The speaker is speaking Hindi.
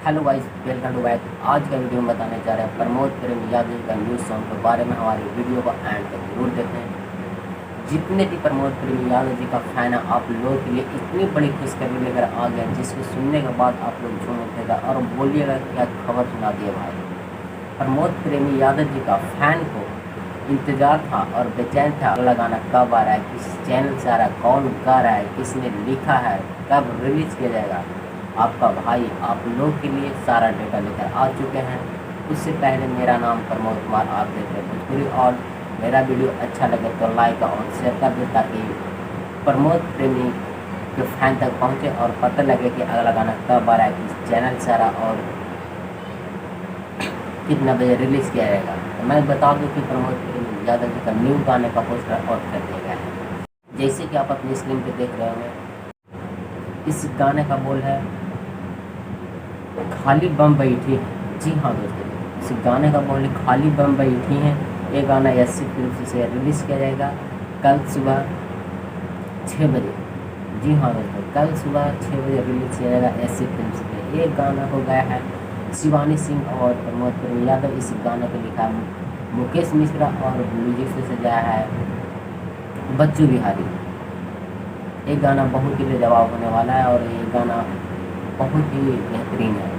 Hello guys, welcome to back. आज का वीडियो में बताने जा रहे हैं प्रमोद प्रेम यादव का न्यूज़ सॉन्ग के बारे में। हमारी वीडियो को एंड तक जरूर देखें। जितने भी प्रमोद प्रेम यादव जी का फैन है, आप लोगों के लिए इतनी बड़ी खुशखबरी लेकर आ गया जिसको सुनने के बाद आप लोग झूम उठेगा और बोलिएगा क्या खबर सुना दिए भाई। प्रमोद प्रेमी यादव जी का फैन को इंतजार था और बेचैन था, अगला गाना कब आ रहा है, किस चैनल से आ रहा है, कौन गा रहा है, किसने लिखा है, कब रिलीज किया जाएगा। आपका भाई आप लोग के लिए सारा डेटा लेकर आ चुके हैं। उससे पहले मेरा नाम प्रमोद कुमार, आप देख रहे हैं भोजपुरी, और मेरा वीडियो अच्छा लगे तो लाइक और शेयर कर दें ताकि प्रमोद प्रेमी के फैन तक पहुँचे और पता लगे कि अगला गाना कब आ रहा है, किस चैनल से आ रहा है और कितना बजे रिलीज़ किया जाएगा। तो मैं बता दूं कि प्रमोद यादव जी का न्यू गाने का पोस्टर आउट कर दिया गया है, जैसे कि आप अपनी स्क्रीन पे देख रहे होंगे। इस गाने का बोल है खाली बम बैठी है। जी हाँ दोस्तों, इस गाने का बोल है खाली बम बैठी है। ये गाना एस फिल्म से रिलीज़ किया जाएगा कल सुबह 6 बजे। जी हाँ दोस्तों, कल सुबह 6 बजे रिलीज़ किया जाएगा एस फिल्म से। ये गाना हो गया है शिवानी सिंह और प्रमोद प्रेम यादव। इस गाने को लिखा मुकेश मिश्रा और म्यूजिक से सजाया है बच्चू बिहारी। ये गाना बहुत ही लाजवाब होने वाला है और ये गाना बहुत ही बेहतरीन है।